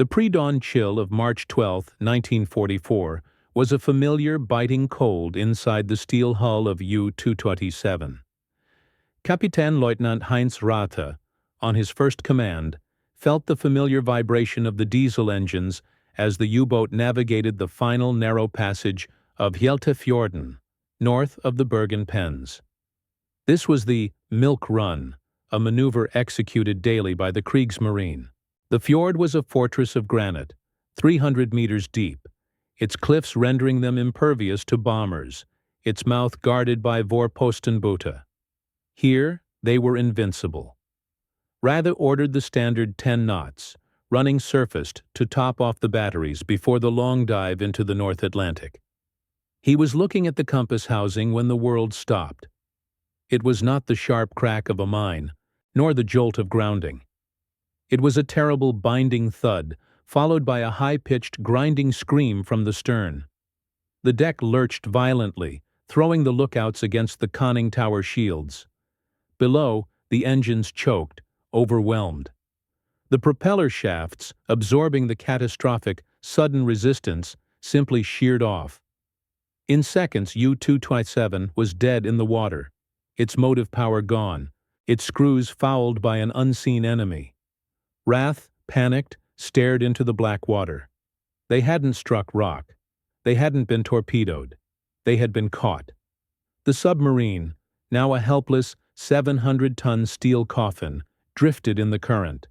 The pre-dawn chill of March 12, 1944, was a familiar, biting cold inside the steel hull of U-227. Kapitänleutnant Heinz Rathe, on his first command, felt the familiar vibration of the diesel engines as the U-boat navigated the final narrow passage of Hjeltefjorden, north of the Bergen Pens. This was the Milk Run, a maneuver executed daily by the Kriegsmarine. The fjord was a fortress of granite, 300 meters deep, its cliffs rendering them impervious to bombers, its mouth guarded by Vorpostenboote. Here, they were invincible. Rathe ordered the standard 10 knots, running surfaced to top off the batteries before the long dive into the North Atlantic. He was looking at the compass housing when the world stopped. It was not the sharp crack of a mine, nor the jolt of grounding. It was a terrible binding thud, followed by a high-pitched grinding scream from the stern. The deck lurched violently, throwing the lookouts against the conning tower shields. Below, the engines choked, overwhelmed. The propeller shafts, absorbing the catastrophic, sudden resistance, simply sheared off. In seconds, U-227 was dead in the water, its motive power gone, its screws fouled by an unseen enemy. Rathe, panicked, stared into the black water. They hadn't struck rock. They hadn't been torpedoed. They had been caught. The submarine, now a helpless 700-ton steel coffin, drifted in the current.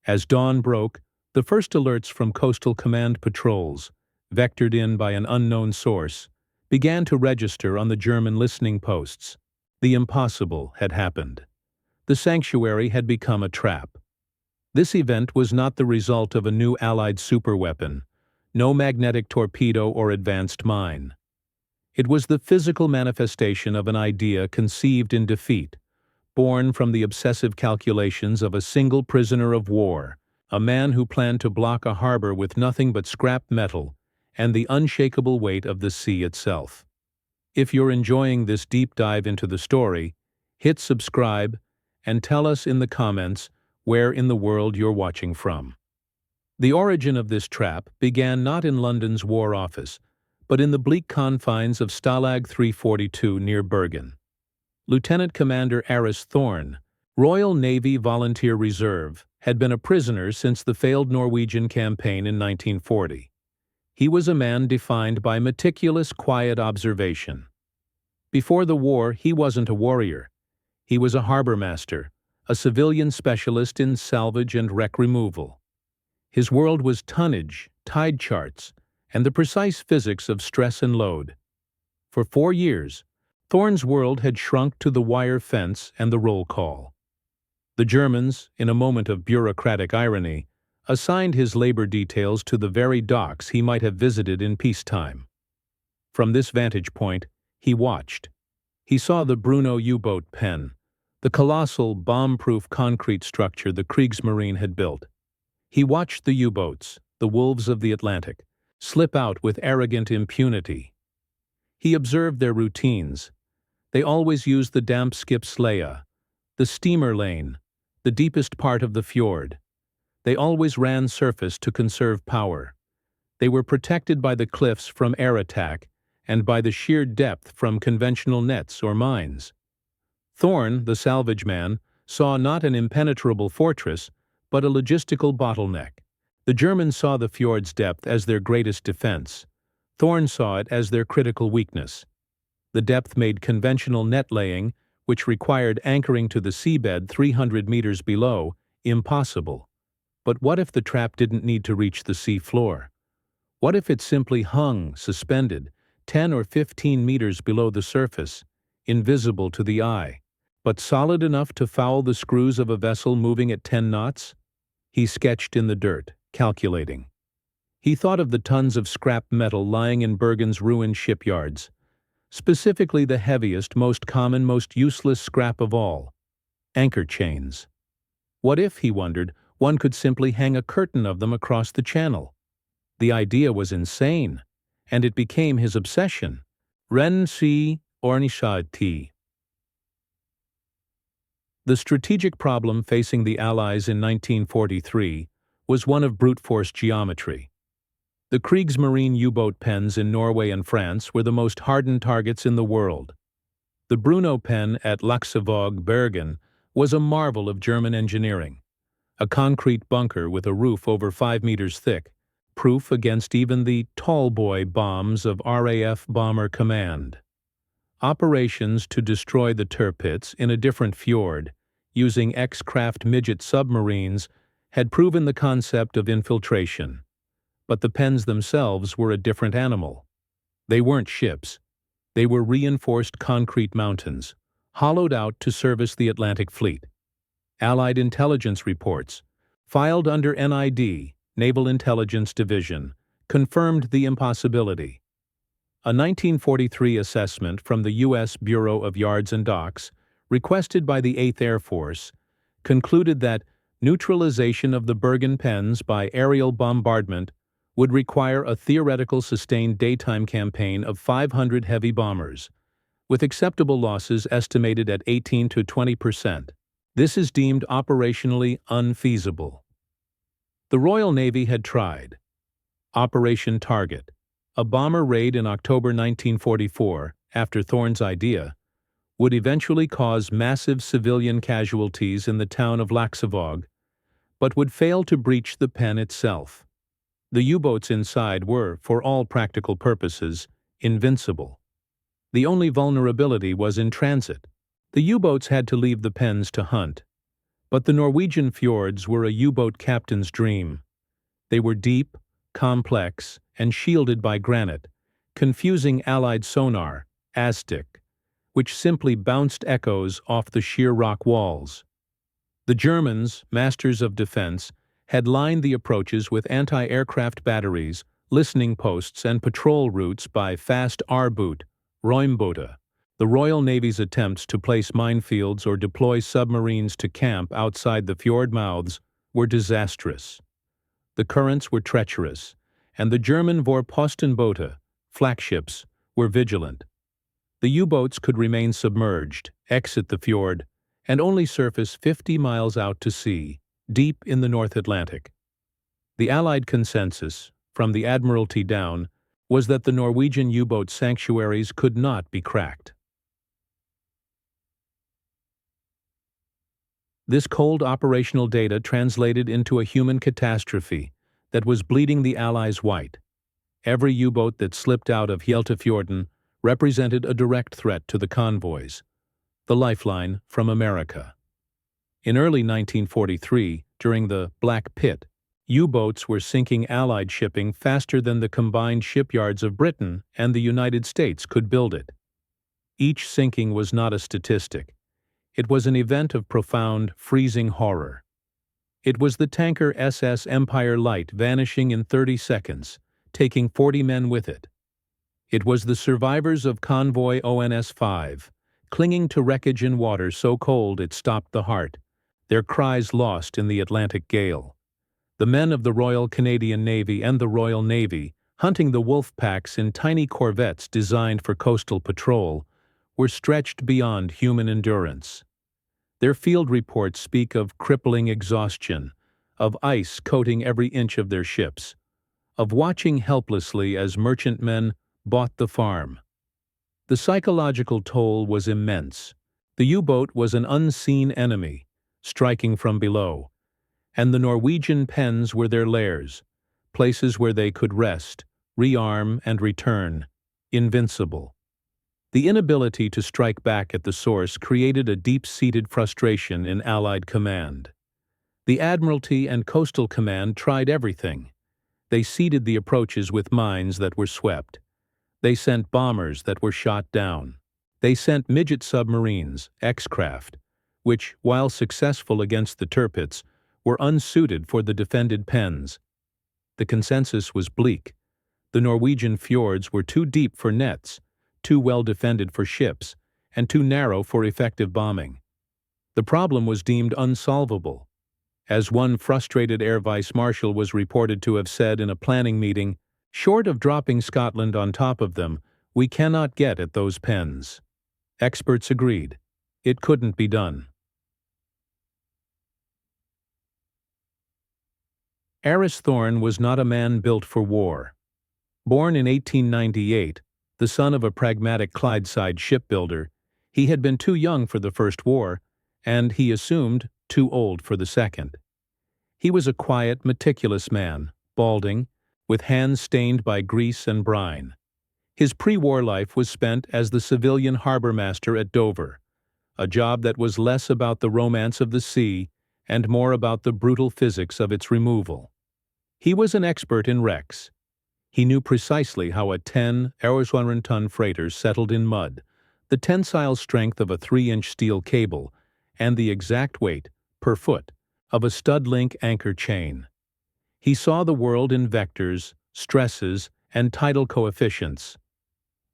As dawn broke, the first alerts from Coastal Command patrols, vectored in by an unknown source, began to register on the German listening posts. The impossible had happened. The sanctuary had become a trap. This event was not the result of a new Allied superweapon, no magnetic torpedo or advanced mine. It was the physical manifestation of an idea conceived in defeat, born from the obsessive calculations of a single prisoner of war, a man who planned to block a harbor with nothing but scrap metal and the unshakable weight of the sea itself. If you're enjoying this deep dive into the story, hit subscribe and tell us in the comments where in the world you're watching from. The origin of this trap began not in London's War Office, but in the bleak confines of Stalag 342 near Bergen. Lieutenant Commander Aris Thorn, Royal Navy Volunteer Reserve, had been a prisoner since the failed Norwegian campaign in 1940. He was a man defined by meticulous, quiet observation. Before the war, he wasn't a warrior. He was a harbor master, a civilian specialist in salvage and wreck removal. His world was tonnage, tide charts, and the precise physics of stress and load. For 4 years, Thorn's world had shrunk to the wire fence and the roll call. The Germans, in a moment of bureaucratic irony, assigned his labor details to the very docks he might have visited in peacetime. From this vantage point, he watched. He saw the Bruno U-boat pen, the colossal, bomb-proof concrete structure the Kriegsmarine had built. He watched the U-boats, the wolves of the Atlantic, slip out with arrogant impunity. He observed their routines. They always used the damp skipsleia, the steamer lane, the deepest part of the fjord. They always ran surface to conserve power. They were protected by the cliffs from air attack and by the sheer depth from conventional nets or mines. Thorn, the salvage man, saw not an impenetrable fortress, but a logistical bottleneck. The Germans saw the fjord's depth as their greatest defense. Thorn saw it as their critical weakness. The depth made conventional net laying, which required anchoring to the seabed 300 meters below, impossible. But what if the trap didn't need to reach the sea floor? What if it simply hung, suspended, 10 or 15 meters below the surface, invisible to the eye, but solid enough to foul the screws of a vessel moving at 10 knots? He sketched in the dirt, calculating. He thought of the tons of scrap metal lying in Bergen's ruined shipyards, specifically the heaviest, most common, most useless scrap of all, anchor chains. What if, he wondered, one could simply hang a curtain of them across the channel? The idea was insane, and it became his obsession. Ren si ornishad ti. The strategic problem facing the Allies in 1943 was one of brute force geometry. The Kriegsmarine U-boat pens in Norway and France were the most hardened targets in the world. The Bruno pen at Laksevåg, Bergen, was a marvel of German engineering. A concrete bunker with a roof over 5 meters thick, proof against even the tall-boy bombs of RAF Bomber Command. Operations to destroy the Tirpitz in a different fjord, using X-craft midget submarines, had proven the concept of infiltration. But the pens themselves were a different animal. They weren't ships. They were reinforced concrete mountains, hollowed out to service the Atlantic Fleet. Allied intelligence reports, filed under NID, Naval Intelligence Division, confirmed the impossibility. A 1943 assessment from the U.S. Bureau of Yards and Docks, requested by the 8th Air Force, concluded that neutralization of the Bergen pens by aerial bombardment would require a theoretical sustained daytime campaign of 500 heavy bombers, with acceptable losses estimated at 18 to 20%. This is deemed operationally unfeasible. The Royal Navy had tried. Operation Target, a bomber raid in October 1944, after Thorn's idea, would eventually cause massive civilian casualties in the town of Laksevåg, but would fail to breach the pen itself. The U-boats inside were, for all practical purposes, invincible. The only vulnerability was in transit. The U-boats had to leave the pens to hunt. But the Norwegian fjords were a U-boat captain's dream. They were deep, complex, and shielded by granite, confusing Allied sonar, ASTIC, which simply bounced echoes off the sheer rock walls. The Germans, masters of defense, had lined the approaches with anti-aircraft batteries, listening posts, and patrol routes by fast R-boot, Räumboote. The Royal Navy's attempts to place minefields or deploy submarines to camp outside the fjord mouths were disastrous. The currents were treacherous, and the German Vorpostenboote, flagships, were vigilant. The U-boats could remain submerged, exit the fjord, and only surface 50 miles out to sea, deep in the North Atlantic. The Allied consensus, from the Admiralty down, was that the Norwegian U-boat sanctuaries could not be cracked. This cold operational data translated into a human catastrophe that was bleeding the Allies white. Every U-boat that slipped out of Hjeltefjorden represented a direct threat to the convoys, the lifeline from America. In early 1943, during the Black Pit, U-boats were sinking Allied shipping faster than the combined shipyards of Britain and the United States could build it. Each sinking was not a statistic. It was an event of profound, freezing horror. It was the tanker SS Empire Light vanishing in 30 seconds, taking 40 men with it. It was the survivors of convoy ONS-5, clinging to wreckage in water so cold it stopped the heart, their cries lost in the Atlantic gale. The men of the Royal Canadian Navy and the Royal Navy, hunting the wolf packs in tiny corvettes designed for coastal patrol, were stretched beyond human endurance. Their field reports speak of crippling exhaustion, of ice coating every inch of their ships, of watching helplessly as merchantmen bought the farm. The psychological toll was immense. The U-boat was an unseen enemy, striking from below, and the Norwegian pens were their lairs, places where they could rest, rearm, and return, invincible. The inability to strike back at the source created a deep-seated frustration in Allied command. The Admiralty and Coastal Command tried everything. They seeded the approaches with mines that were swept. They sent bombers that were shot down. They sent midget submarines, X-craft, which, while successful against the Tirpitz, were unsuited for the defended pens. The consensus was bleak. The Norwegian fjords were too deep for nets, too well defended for ships, and too narrow for effective bombing. The problem was deemed unsolvable. As one frustrated Air Vice Marshal was reported to have said in a planning meeting, "Short of dropping Scotland on top of them, we cannot get at those pens." Experts agreed. It couldn't be done. Aris Thorn was not a man built for war. Born in 1898, the son of a pragmatic Clydeside shipbuilder, he had been too young for the First War, and he assumed too old for the Second. He was a quiet, meticulous man, balding, with hands stained by grease and brine. His pre-war life was spent as the civilian harbor master at Dover, a job that was less about the romance of the sea and more about the brutal physics of its removal. He was an expert in wrecks. He knew precisely how a 10-ton freighter settled in mud, the tensile strength of a 3-inch steel cable, and the exact weight, per foot, of a stud-link anchor chain. He saw the world in vectors, stresses, and tidal coefficients.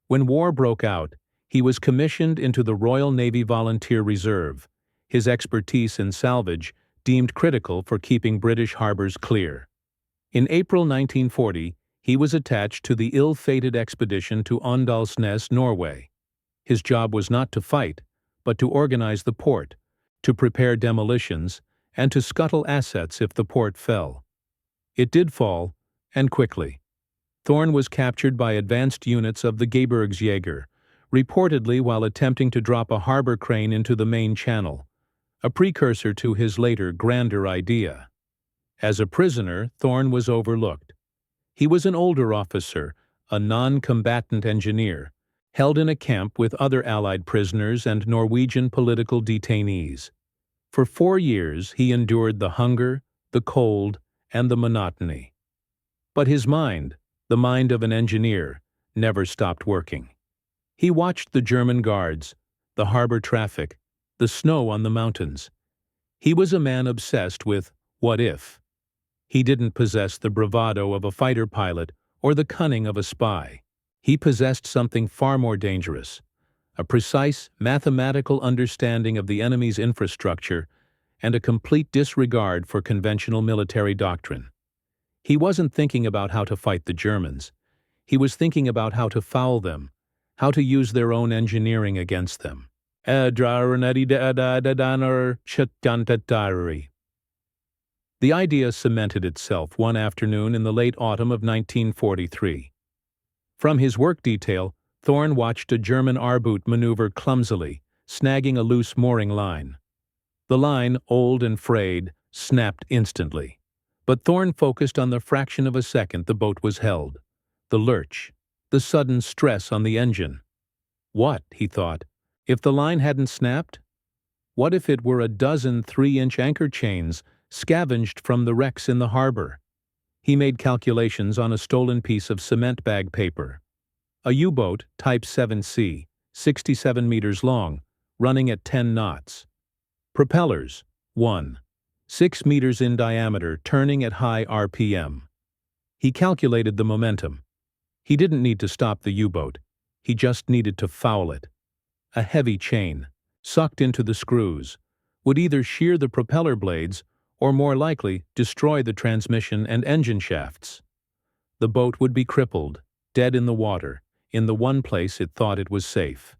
When war broke out, he was commissioned into the Royal Navy Volunteer Reserve, his expertise in salvage deemed critical for keeping British harbors clear. In April 1940, he was attached to the ill-fated expedition to Åndalsnes, Norway. His job was not to fight, but to organize the port, to prepare demolitions, and to scuttle assets if the port fell. It did fall, and quickly. Thorn was captured by advanced units of the Gebirgsjäger, reportedly while attempting to drop a harbor crane into the main channel, a precursor to his later, grander idea. As a prisoner, Thorn was overlooked. He was an older officer, a non-combatant engineer, held in a camp with other Allied prisoners and Norwegian political detainees. For 4 years he endured the hunger, the cold, and the monotony. But his mind, the mind of an engineer, never stopped working. He watched the German guards, the harbor traffic, the snow on the mountains. He was a man obsessed with what if. He didn't possess the bravado of a fighter pilot or the cunning of a spy. He possessed something far more dangerous, a precise mathematical understanding of the enemy's infrastructure and a complete disregard for conventional military doctrine. He wasn't thinking about how to fight the Germans. He was thinking about how to foul them, how to use their own engineering against them. The idea cemented itself one afternoon in the late autumn of 1943. From his work detail, Thorn watched a German R-boot maneuver clumsily, snagging a loose mooring line. The line, old and frayed, snapped instantly. But Thorn focused on the fraction of a second the boat was held. The lurch, the sudden stress on the engine. What, he thought, if the line hadn't snapped? What if it were a dozen 3-inch anchor chains scavenged from the wrecks in the harbor? He made calculations on a stolen piece of cement bag paper. A U-boat, Type 7C, 67 meters long, running at 10 knots. Propellers, 1. 6 meters in diameter, turning at high RPM. He calculated the momentum. He didn't need to stop the U-boat. He just needed to foul it. A heavy chain, sucked into the screws, would either shear the propeller blades or more likely destroy the transmission and engine shafts. The boat would be crippled, dead in the water, in the one place it thought it was safe.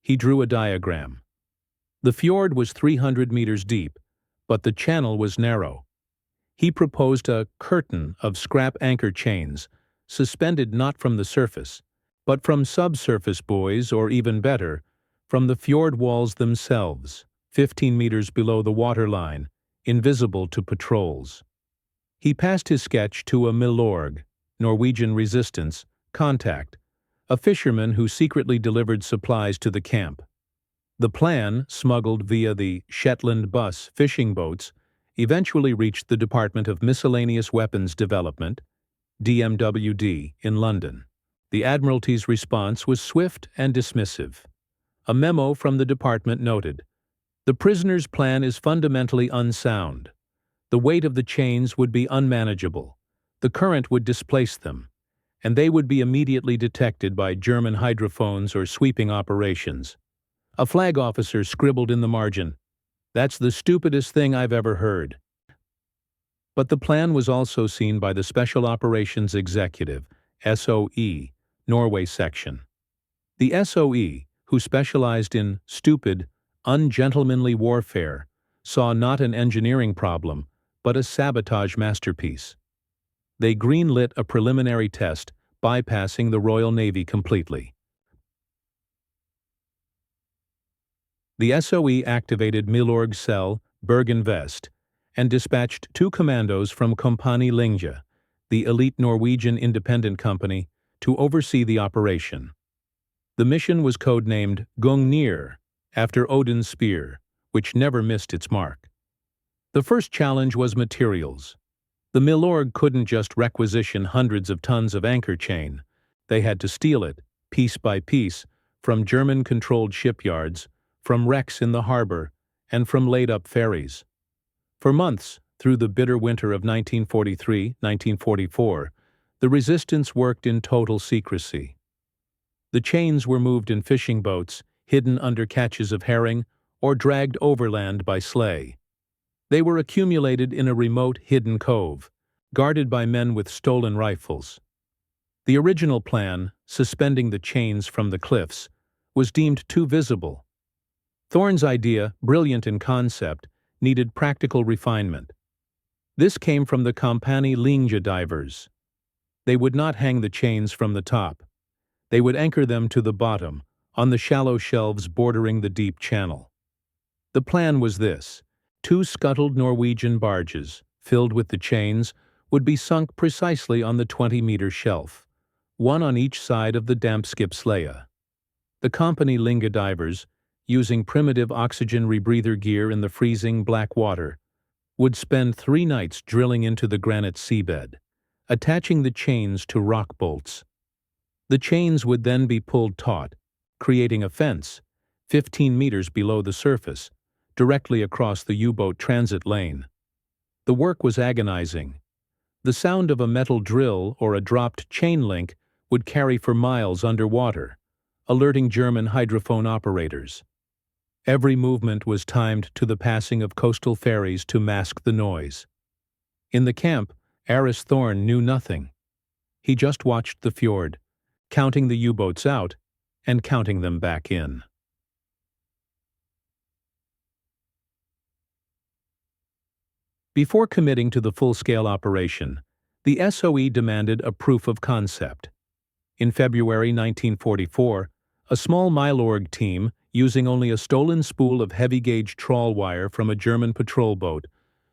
He drew a diagram. The fjord was 300 meters deep, but the channel was narrow. He proposed a curtain of scrap anchor chains, suspended not from the surface, but from subsurface buoys, or even better, from the fjord walls themselves, 15 meters below the waterline, invisible to patrols. He passed his sketch to a Milorg, Norwegian resistance, contact, a fisherman who secretly delivered supplies to the camp. The plan, smuggled via the Shetland Bus fishing boats, eventually reached the Department of Miscellaneous Weapons Development, DMWD, in London. The Admiralty's response was swift and dismissive. A memo from the department noted, "The prisoner's plan is fundamentally unsound. The weight of the chains would be unmanageable. The current would displace them, and they would be immediately detected by German hydrophones or sweeping operations." A flag officer scribbled in the margin, "That's the stupidest thing I've ever heard." But the plan was also seen by the Special Operations Executive, SOE, Norway section. The SOE, who specialized in stupid, ungentlemanly warfare, saw not an engineering problem, but a sabotage masterpiece. They greenlit a preliminary test, bypassing the Royal Navy completely. The SOE activated Milorg Cell, Bergen-Vest, and dispatched 2 commandos from Kompani Linge, the elite Norwegian independent company, to oversee the operation. The mission was codenamed Gungnir, after Odin's spear, which never missed its mark. The first challenge was materials. The Milorg couldn't just requisition hundreds of tons of anchor chain. They had to steal it, piece by piece, from German-controlled shipyards, from wrecks in the harbor, and from laid-up ferries. For months, through the bitter winter of 1943-1944, the resistance worked in total secrecy. The chains were moved in fishing boats, hidden under catches of herring, or dragged overland by sleigh. They were accumulated in a remote, hidden cove, guarded by men with stolen rifles. The original plan, suspending the chains from the cliffs, was deemed too visible. Thorne's idea, brilliant in concept, needed practical refinement. This came from the Kompani Linge divers. They would not hang the chains from the top. They would anchor them to the bottom, on the shallow shelves bordering the deep channel. The plan was this: 2 scuttled Norwegian barges, filled with the chains, would be sunk precisely on the 20-meter shelf, one on each side of the damp skipsleia. The Kompani Linge divers, using primitive oxygen rebreather gear in the freezing black water, would spend 3 nights drilling into the granite seabed, attaching the chains to rock bolts. The chains would then be pulled taut, creating a fence, 15 meters below the surface, directly across the U-boat transit lane. The work was agonizing. The sound of a metal drill or a dropped chain link would carry for miles underwater, alerting German hydrophone operators. Every movement was timed to the passing of coastal ferries to mask the noise. In the camp, Aris Thorne knew nothing. He just watched the fjord, counting the U-boats out and counting them back in. Before committing to the full-scale operation, the SOE demanded a proof of concept. In February 1944, a small Milorg team, using only a stolen spool of heavy-gauge trawl wire from a German patrol boat,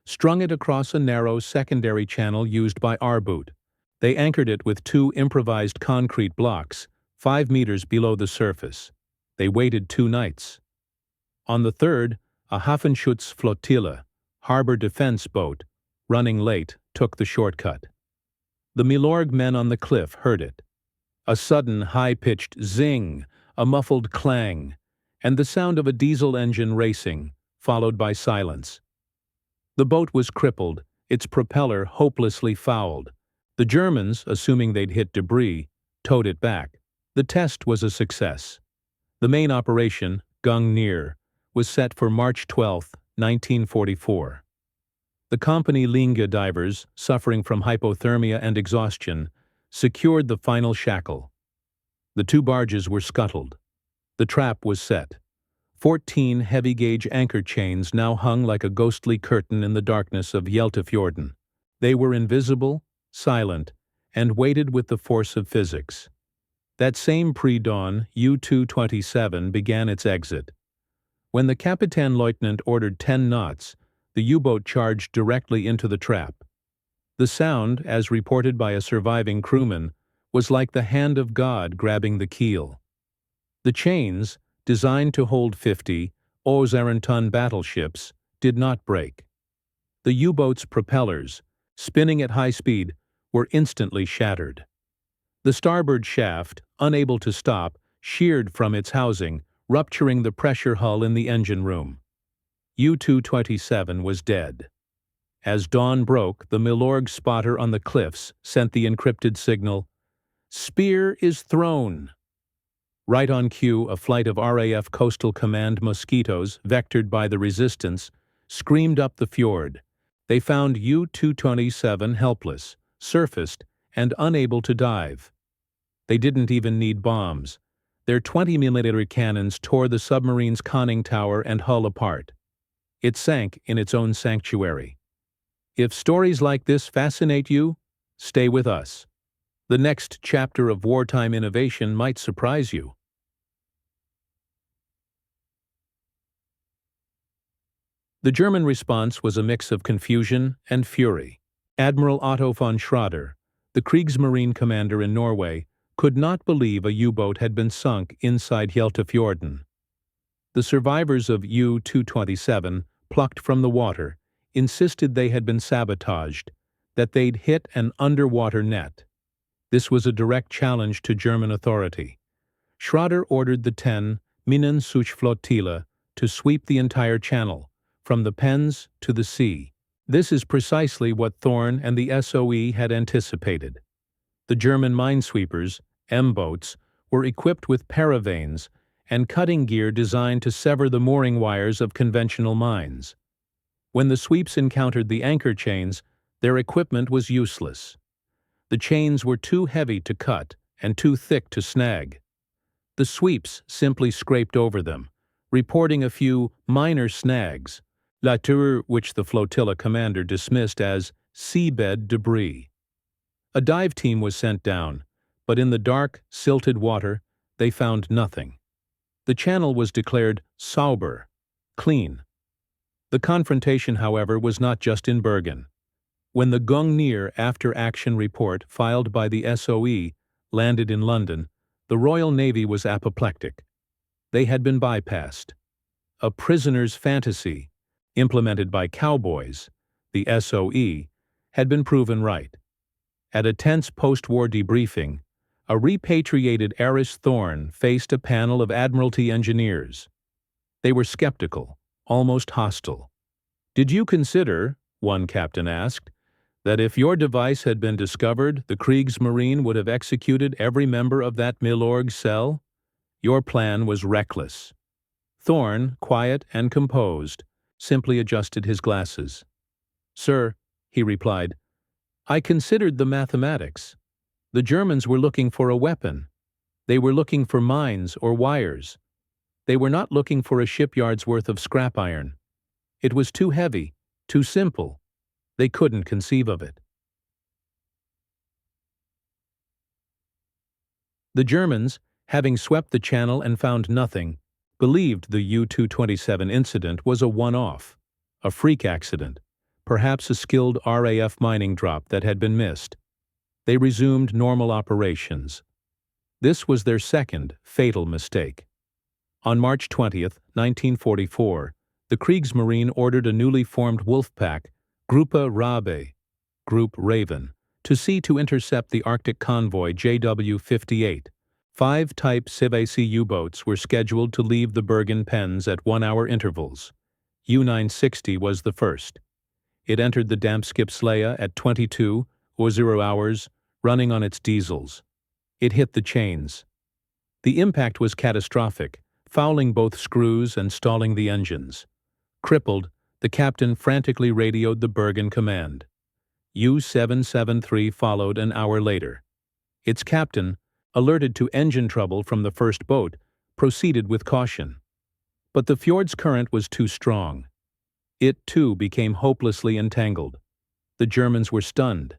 strung it across a narrow secondary channel used by R-Boot. They anchored it with 2 improvised concrete blocks, 5 meters below the surface. They waited 2 nights. On the 3rd, a Hafenschutzflottille, harbor defense boat, running late, took the shortcut. The Milorg men on the cliff heard it. A sudden, high-pitched zing, a muffled clang, and the sound of a diesel engine racing, followed by silence. The boat was crippled, its propeller hopelessly fouled. The Germans, assuming they'd hit debris, towed it back. The test was a success. The main operation, Gungnir, was set for March 12, 1944. The Kompani Linge divers, suffering from hypothermia and exhaustion, secured the final shackle. The 2 barges were scuttled. The trap was set. 14 heavy-gauge anchor chains now hung like a ghostly curtain in the darkness of Hjeltefjorden. They were invisible, silent, and weighted with the force of physics. That same pre-dawn, U-227 began its exit. When the Kapitänleutnant ordered 10 knots, the U-boat charged directly into the trap. The sound, as reported by a surviving crewman, was like the hand of God grabbing the keel. The chains, designed to hold 50 Åsarton battleships, did not break. The U-boat's propellers, spinning at high speed, were instantly shattered. The starboard shaft, unable to stop, sheared from its housing, rupturing the pressure hull in the engine room. U-227 was dead. As dawn broke, the Milorg spotter on the cliffs sent the encrypted signal, "Spear is thrown." Right on cue, a flight of RAF Coastal Command Mosquitoes, vectored by the resistance, screamed up the fjord. They found U-227 helpless, surfaced, and unable to dive. They didn't even need bombs. Their 20mm cannons tore the submarine's conning tower and hull apart. It sank in its own sanctuary. If stories like this fascinate you, stay with us. The next chapter of wartime innovation might surprise you. The German response was a mix of confusion and fury. Admiral Otto von Schrader, the Kriegsmarine commander in Norway, could not believe a U-boat had been sunk inside Hjeltefjorden. The survivors of U-227, plucked from the water, insisted they had been sabotaged, that they'd hit an underwater net. This was a direct challenge to German authority. Schrader ordered the 10 Minensuchflottille to sweep the entire channel, from the Pens to the sea. This is precisely what Thorn and the SOE had anticipated. The German minesweepers, M-boats, were equipped with paravanes and cutting gear designed to sever the mooring wires of conventional mines. When the sweeps encountered the anchor chains, their equipment was useless. The chains were too heavy to cut and too thick to snag. The sweeps simply scraped over them, reporting a few minor snags, later which the flotilla commander dismissed as seabed debris. A dive team was sent down, but in the dark, silted water, they found nothing. The channel was declared sauber, clean. The confrontation, however, was not just in Bergen. When the Gungnir after-action report filed by the SOE landed in London, the Royal Navy was apoplectic. They had been bypassed. A prisoner's fantasy, implemented by cowboys, the SOE, had been proven right. At a tense post-war debriefing, a repatriated Eris Thorn faced a panel of Admiralty engineers. They were skeptical, almost hostile. "Did you consider," one captain asked, "that if your device had been discovered, the Kriegsmarine would have executed every member of that Milorg cell? Your plan was reckless." Thorn, quiet and composed, simply adjusted his glasses. "Sir," he replied, "I considered the mathematics. The Germans were looking for a weapon. They were looking for mines or wires. They were not looking for a shipyard's worth of scrap iron. It was too heavy, too simple. They couldn't conceive of it." The Germans, having swept the channel and found nothing, believed the U-227 incident was a one-off, a freak accident, perhaps a skilled RAF mining drop that had been missed. They resumed normal operations. This was their second fatal mistake. On March 20, 1944, the Kriegsmarine ordered a newly formed wolf pack, Gruppe Rabe, Group Raven, to sea to intercept the Arctic convoy JW-58. 5 Type CVC U-boats were scheduled to leave the Bergen Pens at 1-hour intervals. U-960 was the first. It entered the Dampskibsleie at 22:00 hours, running on its diesels. It hit the chains. The impact was catastrophic, fouling both screws and stalling the engines. Crippled, the captain frantically radioed the Bergen command. U-773 followed an hour later. Its captain, alerted to engine trouble from the first boat, proceeded with caution. But the fjord's current was too strong. It, too, became hopelessly entangled. The Germans were stunned.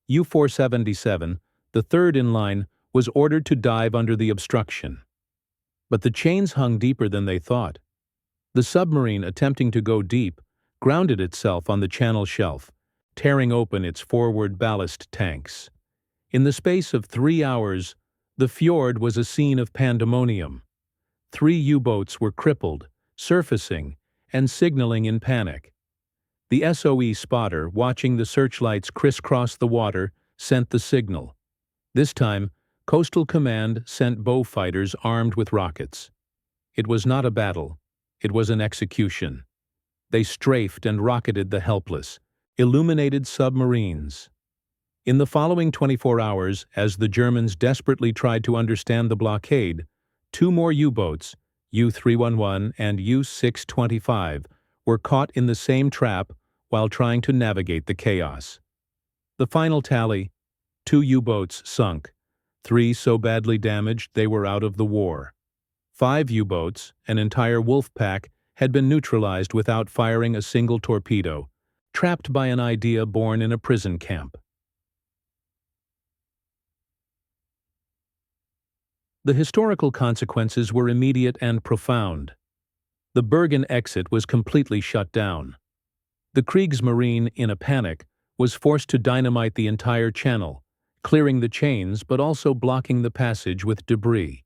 U-477, the third in line, was ordered to dive under the obstruction. But the chains hung deeper than they thought. The submarine, attempting to go deep, grounded itself on the channel shelf, tearing open its forward ballast tanks. In the space of 3 hours, the fjord was a scene of pandemonium. 3 U-boats were crippled, surfacing, and signaling in panic. The SOE spotter, watching the searchlights crisscross the water, sent the signal. This time, Coastal Command sent bow fighters armed with rockets. It was not a battle. It was an execution. They strafed and rocketed the helpless, illuminated submarines. In the following 24 hours, as the Germans desperately tried to understand the blockade, 2 more U-boats, U-311 and U-625, were caught in the same trap while trying to navigate the chaos. The final tally: 2 U-boats sunk, 3 so badly damaged they were out of the war. 5 U-boats, an entire wolf pack, had been neutralized without firing a single torpedo, trapped by an idea born in a prison camp. The historical consequences were immediate and profound. The Bergen exit was completely shut down. The Kriegsmarine, in a panic, was forced to dynamite the entire channel, clearing the chains but also blocking the passage with debris.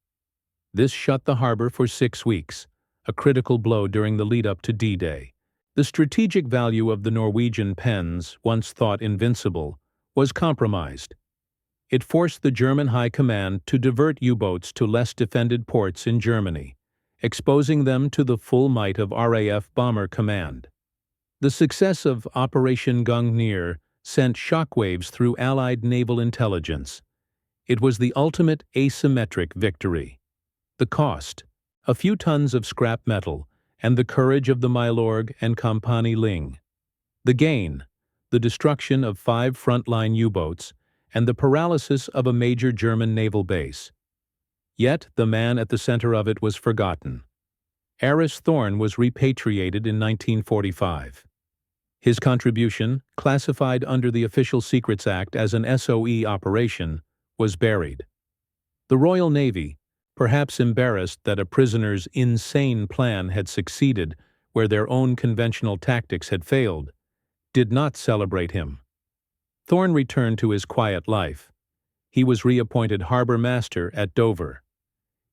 This shut the harbor for 6 weeks, a critical blow during the lead-up to D-Day. The strategic value of the Norwegian pens, once thought invincible, was compromised. It forced the German High Command to divert U-boats to less defended ports in Germany, exposing them to the full might of RAF Bomber Command. The success of Operation Gungnir sent shockwaves through Allied naval intelligence. It was the ultimate asymmetric victory. The cost: a few tons of scrap metal, and the courage of the Milorg and Kompanie Ling. The gain: the destruction of 5 frontline U-boats and the paralysis of a major German naval base. Yet the man at the center of it was forgotten. Aris Thorn was repatriated in 1945. His contribution, classified under the Official Secrets Act as an SOE operation, was buried. The Royal Navy, perhaps embarrassed that a prisoner's insane plan had succeeded where their own conventional tactics had failed, did not celebrate him. Thorn returned to his quiet life. He was reappointed harbor master at Dover.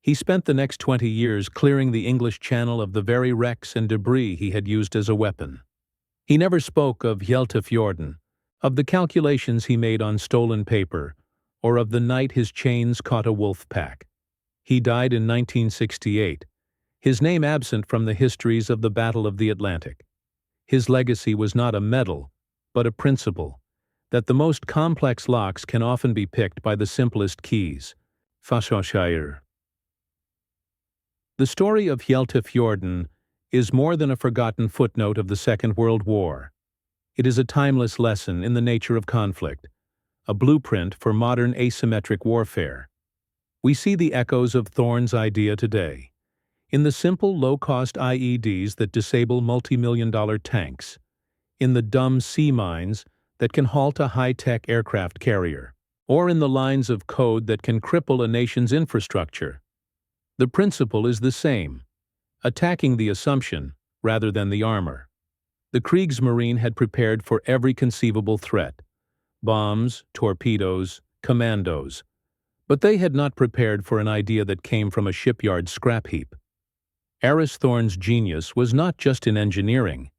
He spent the next 20 years clearing the English Channel of the very wrecks and debris he had used as a weapon. He never spoke of Hjeltefjorden, of the calculations he made on stolen paper, or of the night his chains caught a wolf pack. He died in 1968, his name absent from the histories of the Battle of the Atlantic. His legacy was not a medal, but a principle, that the most complex locks can often be picked by the simplest keys. Fasoshire. The story of Hjeltefjorden is more than a forgotten footnote of the Second World War. It is a timeless lesson in the nature of conflict, a blueprint for modern asymmetric warfare. We see the echoes of Thorn's idea today, in the simple low-cost IEDs that disable multi-million-dollar tanks, in the dumb sea mines that can halt a high-tech aircraft carrier, or in the lines of code that can cripple a nation's infrastructure. The principle is the same: attacking the assumption rather than the armor. The Kriegsmarine had prepared for every conceivable threat: bombs, torpedoes, commandos. But they had not prepared for an idea that came from a shipyard scrap heap. Aris Thorn's genius was not just in engineering,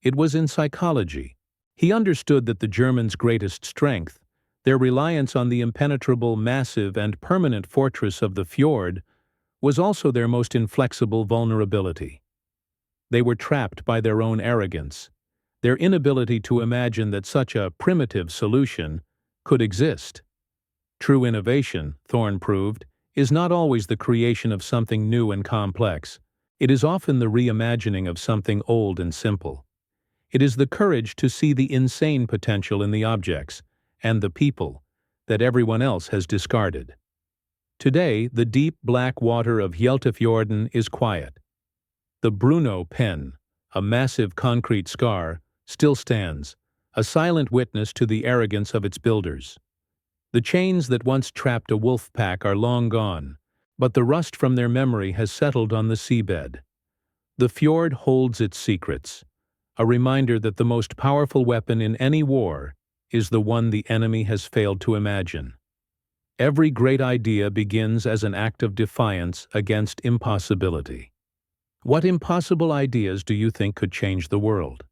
it was in psychology. He understood that the Germans' greatest strength, their reliance on the impenetrable, massive, and permanent fortress of the fjord, was also their most inflexible vulnerability. They were trapped by their own arrogance, their inability to imagine that such a primitive solution could exist. True innovation, Thorn proved, is not always the creation of something new and complex. It is often the reimagining of something old and simple. It is the courage to see the insane potential in the objects and the people that everyone else has discarded. Today, the deep black water of Hjeltefjorden is quiet. The Bruno pen, a massive concrete scar, still stands, a silent witness to the arrogance of its builders. The chains that once trapped a wolf pack are long gone, but the rust from their memory has settled on the seabed. The fjord holds its secrets, a reminder that the most powerful weapon in any war is the one the enemy has failed to imagine. Every great idea begins as an act of defiance against impossibility. What impossible ideas do you think could change the world?